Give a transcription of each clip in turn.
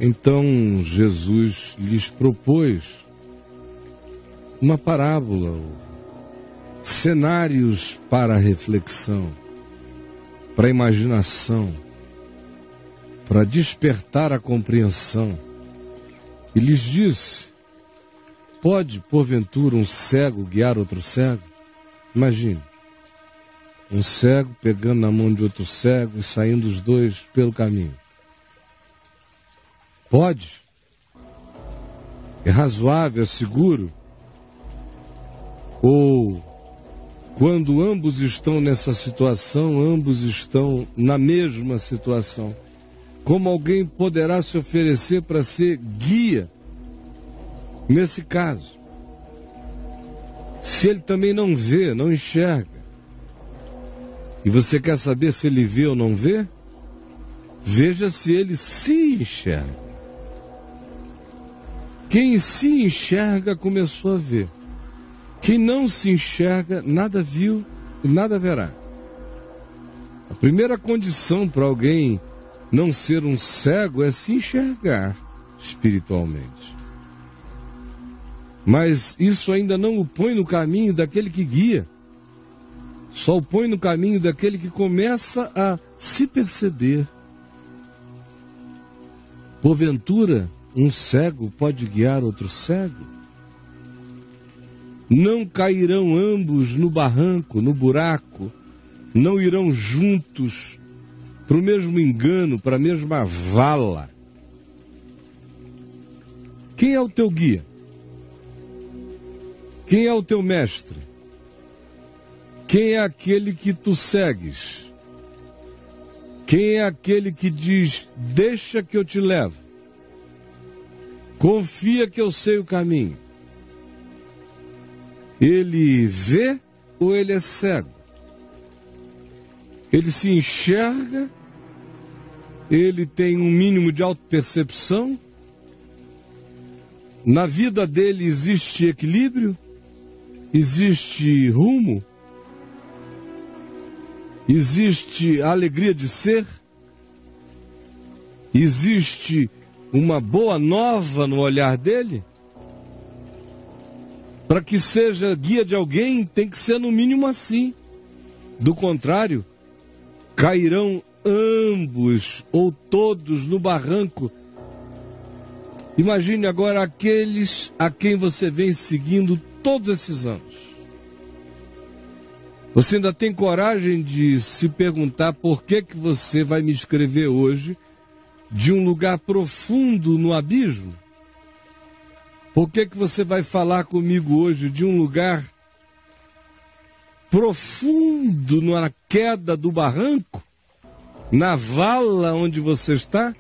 Então Jesus lhes propôs uma parábola, cenários para a reflexão, para a imaginação, para despertar a compreensão. E lhes disse: pode, porventura, um cego guiar outro cego? Imagine, um cego pegando na mão de outro cego e saindo os dois pelo caminho. Pode? É razoável, é seguro? Ou, quando ambos estão nessa situação, ambos estão na mesma situação, como alguém poderá se oferecer para ser guia nesse caso? Se ele também não vê, não enxerga, e você quer saber se ele vê ou não vê? Veja se ele se enxerga. Quem se enxerga começou a ver. Quem não se enxerga, nada viu e nada verá. A primeira condição para alguém não ser um cego é se enxergar espiritualmente. Mas isso ainda não o põe no caminho daquele que guia. Só o põe no caminho daquele que começa a se perceber. Porventura, um cego pode guiar outro cego? Não cairão ambos no barranco, no buraco, não irão juntos para o mesmo engano, para a mesma vala. Quem é o teu guia? Quem é o teu mestre? Quem é aquele que tu segues? Quem é aquele que diz: deixa que eu te levo? Confia que eu sei o caminho. Ele vê ou ele é cego? Ele se enxerga? Ele tem um mínimo de autopercepção? Na vida dele existe equilíbrio? Existe rumo? Existe a alegria de ser? Existe uma boa nova no olhar dele? Para que seja guia de alguém, tem que ser no mínimo assim. Do contrário, cairão ambos ou todos no barranco. Imagine agora aqueles a quem você vem seguindo todos esses anos. Você ainda tem coragem de se perguntar por que você vai me escrever hoje de um lugar profundo no abismo? Por que você vai falar comigo hoje de um lugar profundo na queda do barranco? Na vala onde você está?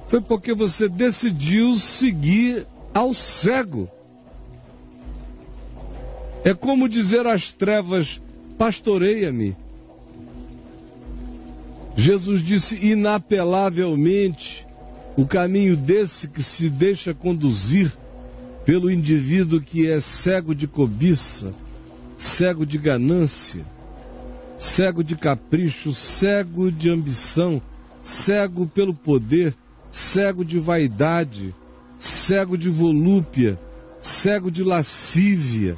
Foi porque você decidiu seguir ao cego. É como dizer às trevas: pastoreia-me. Jesus disse inapelavelmente: o caminho desse que se deixa conduzir pelo indivíduo que é cego de cobiça, cego de ganância, cego de capricho, cego de ambição, cego pelo poder, cego de vaidade, cego de volúpia, cego de lascívia,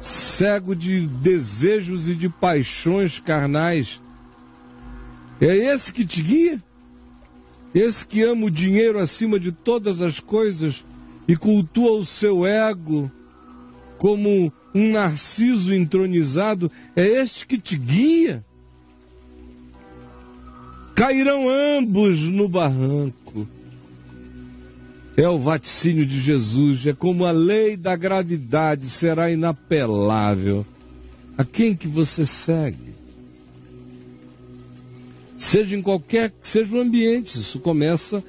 cego de desejos e de paixões carnais. É esse que te guia? Esse que ama o dinheiro acima de todas as coisas e cultua o seu ego como um narciso entronizado, é este que te guia? Cairão ambos no barranco. É o vaticínio de Jesus, é como a lei da gravidade, será inapelável. A quem que você segue? Seja em qualquer que seja o ambiente, isso começa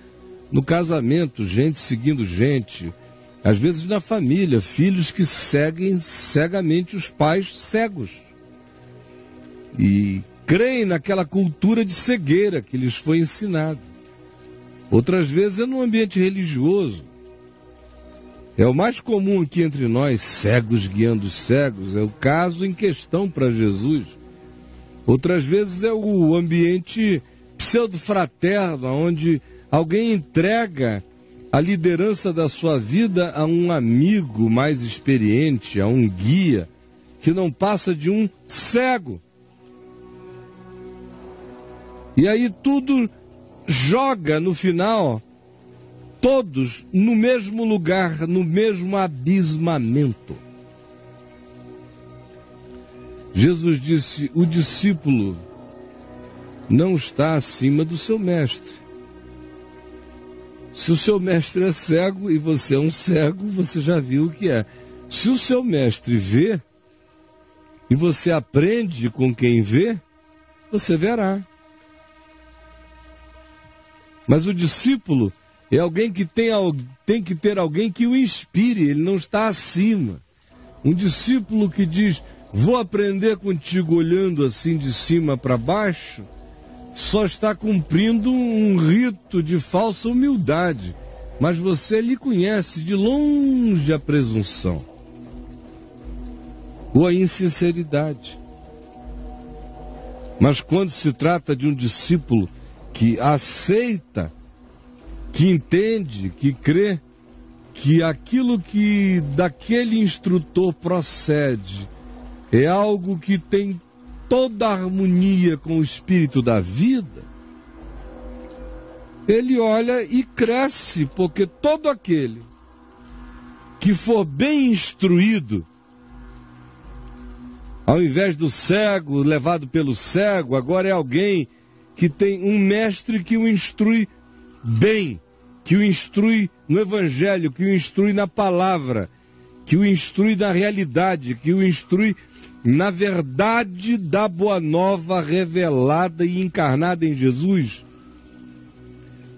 no casamento, gente seguindo gente, às vezes na família, filhos que seguem cegamente os pais cegos e creem naquela cultura de cegueira que lhes foi ensinada. Outras vezes é no ambiente religioso. É o mais comum aqui entre nós, cegos guiando os cegos, é o caso em questão para Jesus. Outras vezes é o ambiente pseudo-fraterno, onde Alguém entrega a liderança da sua vida a um amigo mais experiente, a um guia, que não passa de um cego. E aí tudo joga no final, todos no mesmo lugar, no mesmo abismamento. Jesus disse: o discípulo não está acima do seu mestre. Se o seu mestre é cego e você é um cego, você já viu o que é. Se o seu mestre vê e você aprende com quem vê, você verá. Mas o discípulo é alguém que tem que ter alguém que o inspire, ele não está acima. Um discípulo que diz: vou aprender contigo olhando assim de cima para baixo, só está cumprindo um rito de falsa humildade, mas você lhe conhece de longe a presunção ou a insinceridade. Mas quando se trata de um discípulo que aceita, que entende, que crê que aquilo que daquele instrutor procede é algo que tem toda a harmonia com o espírito da vida, ele olha e cresce, porque todo aquele que for bem instruído, ao invés do cego levado pelo cego, agora é alguém que tem um mestre que o instrui bem, que o instrui no Evangelho, que o instrui na palavra, que o instrui na realidade, que o instrui na verdade da boa nova revelada e encarnada em Jesus.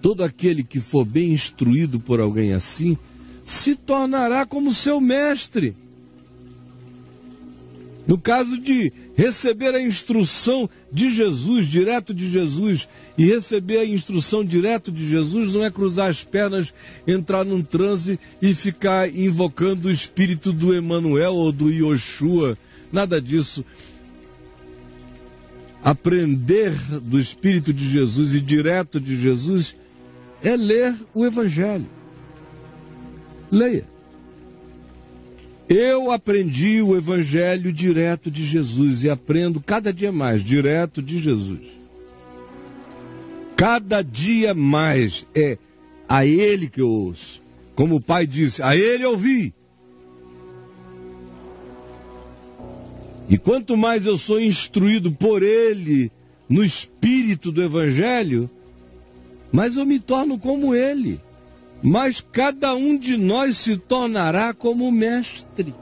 Todo aquele que for bem instruído por alguém assim, se tornará como seu mestre. No caso de receber a instrução de Jesus, direto de Jesus, e receber a instrução direto de Jesus não é cruzar as pernas, entrar num transe e ficar invocando o espírito do Emanuel ou do Yoshua, nada disso. Aprender do espírito de Jesus e direto de Jesus é ler o Evangelho. Leia. Eu aprendi o Evangelho direto de Jesus e aprendo cada dia mais direto de Jesus. Cada dia mais é a Ele que eu ouço. Como o Pai disse, a Ele ouvi. E quanto mais eu sou instruído por Ele no espírito do Evangelho, mais eu me torno como Ele. Mas cada um de nós se tornará como mestre.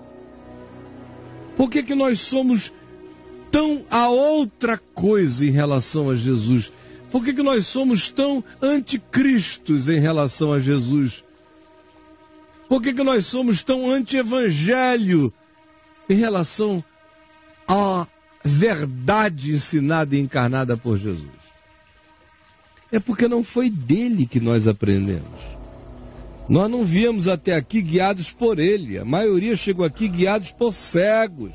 Por que nós somos tão a outra coisa em relação a Jesus? Por que nós somos tão anticristos em relação a Jesus? Por que nós somos tão anti-evangelho em relação à verdade ensinada e encarnada por Jesus? É porque não foi dele que nós aprendemos. Nós não viemos até aqui guiados por ele. A maioria chegou aqui guiados por cegos.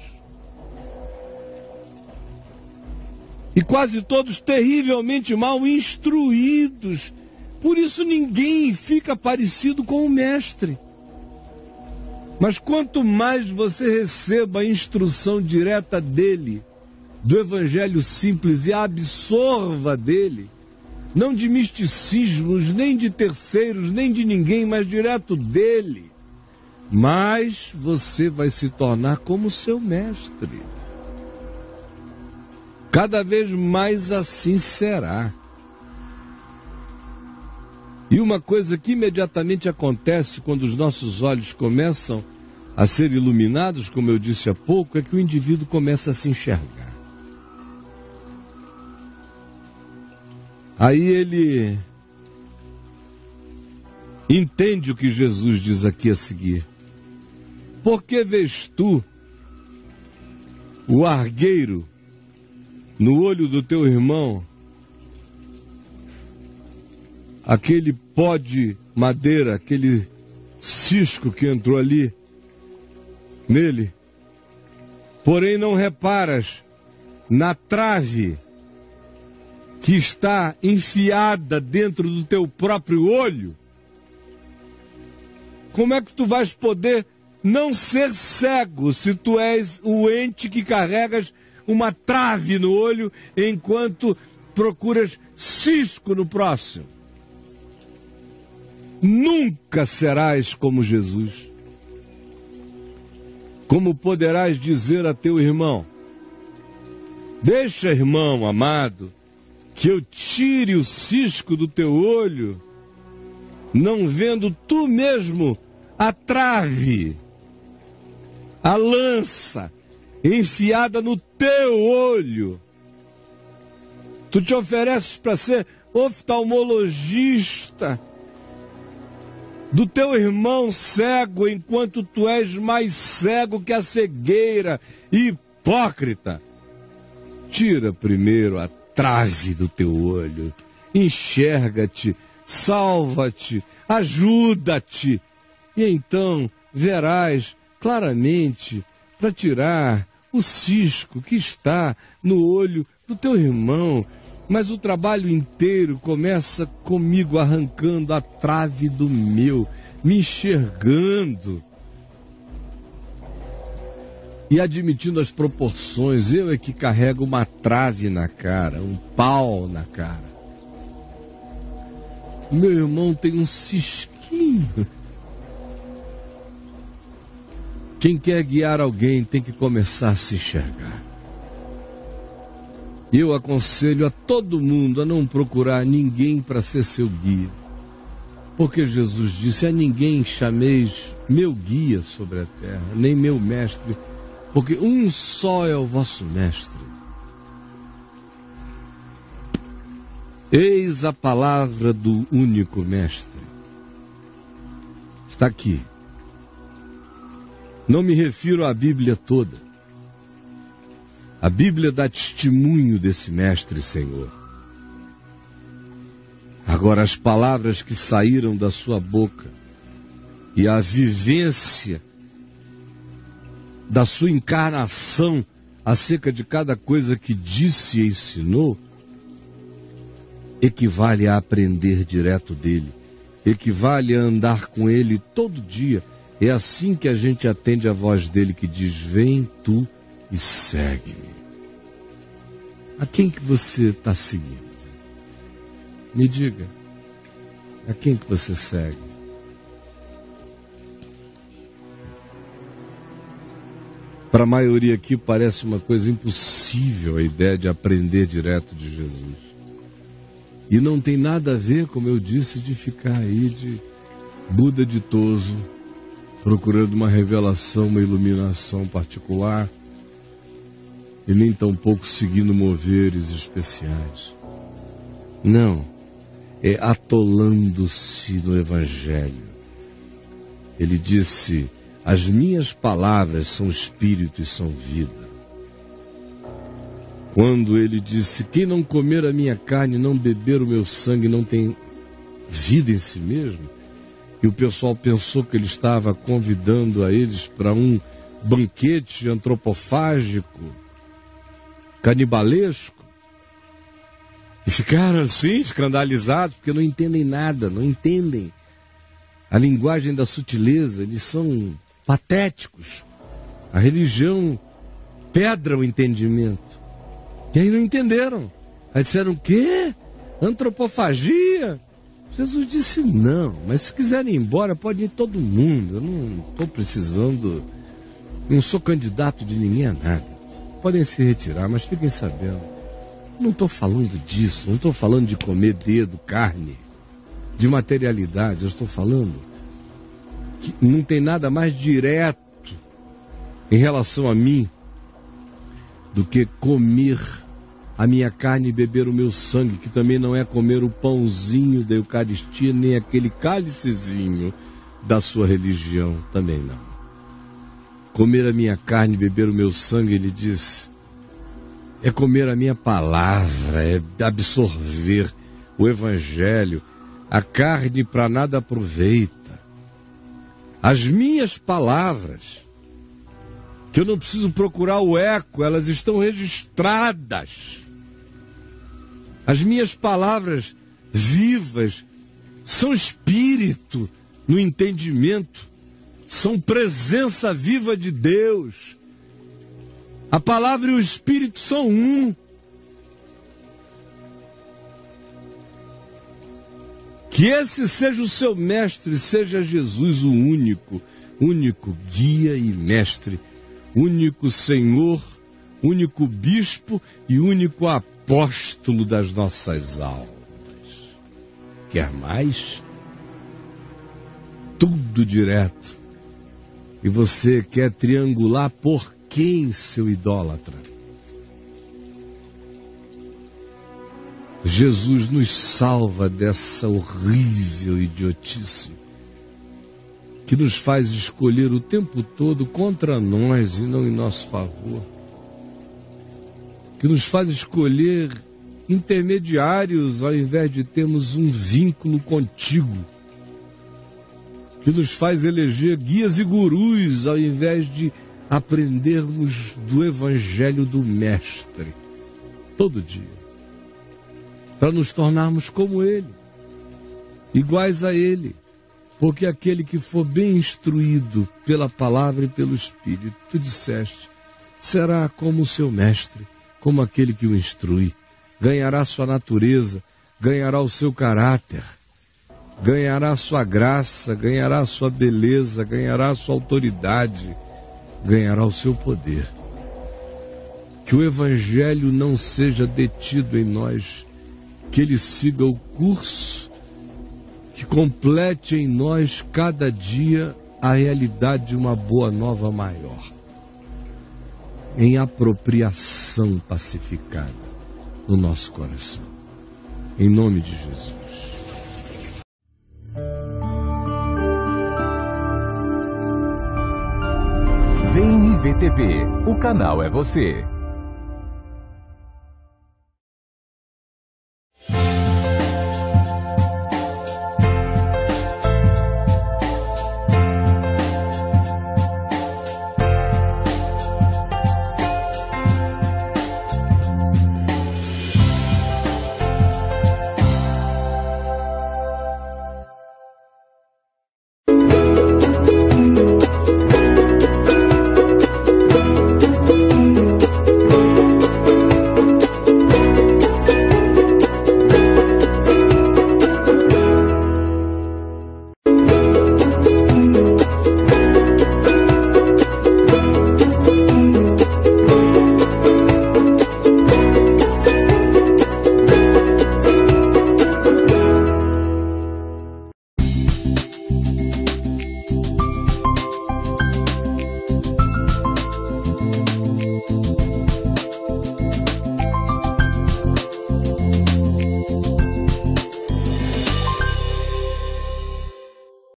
E quase todos terrivelmente mal instruídos. Por isso ninguém fica parecido com o mestre. Mas quanto mais você receba a instrução direta dele, do Evangelho simples, e a absorva dele, não de misticismos, nem de terceiros, nem de ninguém, mas direto dele, mas você vai se tornar como seu mestre. Cada vez mais assim será. E uma coisa que imediatamente acontece quando os nossos olhos começam a ser iluminados, como eu disse há pouco, é que o indivíduo começa a se enxergar. Aí ele entende o que Jesus diz aqui a seguir. Por que vês tu o argueiro no olho do teu irmão, aquele pó de madeira, aquele cisco que entrou ali nele, porém não reparas na trave que está enfiada dentro do teu próprio olho, como é que tu vais poder não ser cego se tu és o ente que carregas uma trave no olho enquanto procuras cisco no próximo? Nunca serás como Jesus. Como poderás dizer a teu irmão: deixa, irmão amado, que eu tire o cisco do teu olho, não vendo tu mesmo a trave, a lança enfiada no teu olho? Tu te ofereces para ser oftalmologista do teu irmão cego, enquanto tu és mais cego que a cegueira, hipócrita. Tira primeiro a trave do teu olho, enxerga-te, salva-te, ajuda-te, e então verás claramente para tirar o cisco que está no olho do teu irmão. Mas o trabalho inteiro começa comigo arrancando a trave do meu, me enxergando e admitindo as proporções. Eu é que carrego uma trave na cara, um pau na cara. Meu irmão tem um cisquinho. Quem quer guiar alguém tem que começar a se enxergar. Eu aconselho a todo mundo a não procurar ninguém para ser seu guia. Porque Jesus disse: a ninguém chameis meu guia sobre a terra, nem meu mestre, porque um só é o vosso mestre. Eis a palavra do único mestre. Está aqui. Não me refiro à Bíblia toda. A Bíblia dá testemunho desse mestre Senhor. Agora, as palavras que saíram da sua boca e a vivência da sua encarnação acerca de cada coisa que disse e ensinou, equivale a aprender direto dele, equivale a andar com ele todo dia. É assim que a gente atende a voz dele que diz: vem tu e segue-me. A quem que você está seguindo? Me diga. A quem que você segue? Para a maioria aqui parece uma coisa impossível a ideia de aprender direto de Jesus. E não tem nada a ver, como eu disse, de ficar aí de Buda ditoso, procurando uma revelação, uma iluminação particular, e nem tampouco seguindo moveres especiais. Não, é atolando-se no Evangelho. Ele disse: as minhas palavras são espírito e são vida. Quando ele disse: quem não comer a minha carne e não beber o meu sangue não tem vida em si mesmo, e o pessoal pensou que ele estava convidando a eles para um banquete antropofágico, canibalesco, e ficaram assim, escandalizados, porque não entendem nada, não entendem a linguagem da sutileza, eles são patéticos. A religião pedra o entendimento. E aí não entenderam. Aí disseram: o quê? Antropofagia? Jesus disse: não, mas se quiserem ir embora, pode ir todo mundo. Eu não estou precisando, não sou candidato de ninguém a nada. Podem se retirar, mas fiquem sabendo, não estou falando disso, não estou falando de comer dedo, carne, de materialidade. Eu estou falando que não tem nada mais direto em relação a mim do que comer a minha carne e beber o meu sangue, que também não é comer o pãozinho da Eucaristia, nem aquele cálicezinho da sua religião, também não. Comer a minha carne e beber o meu sangue, ele diz, é comer a minha palavra, é absorver o Evangelho. A carne para nada aproveita. As minhas palavras, que eu não preciso procurar o eco, elas estão registradas. As minhas palavras vivas são espírito no entendimento, são presença viva de Deus. A palavra e o espírito são um. Que esse seja o seu mestre, seja Jesus o único guia e mestre, único Senhor, único bispo e único apóstolo das nossas almas. Quer mais? Tudo direto. E você quer triangular por quem, seu idólatra? Jesus nos salva dessa horrível idiotice que nos faz escolher o tempo todo contra nós e não em nosso favor, que nos faz escolher intermediários ao invés de termos um vínculo contigo, que nos faz eleger guias e gurus ao invés de aprendermos do Evangelho do Mestre todo dia, para nos tornarmos como Ele, iguais a Ele. Porque aquele que for bem instruído pela palavra e pelo Espírito, tu disseste, será como o seu mestre, como aquele que o instrui. Ganhará sua natureza, ganhará o seu caráter, ganhará sua graça, ganhará sua beleza, ganhará sua autoridade, ganhará o seu poder. Que o Evangelho não seja detido em nós, que ele siga o curso, que complete em nós cada dia a realidade de uma boa nova maior, em apropriação pacificada no nosso coração. Em nome de Jesus. Vem IVTV, o canal é você.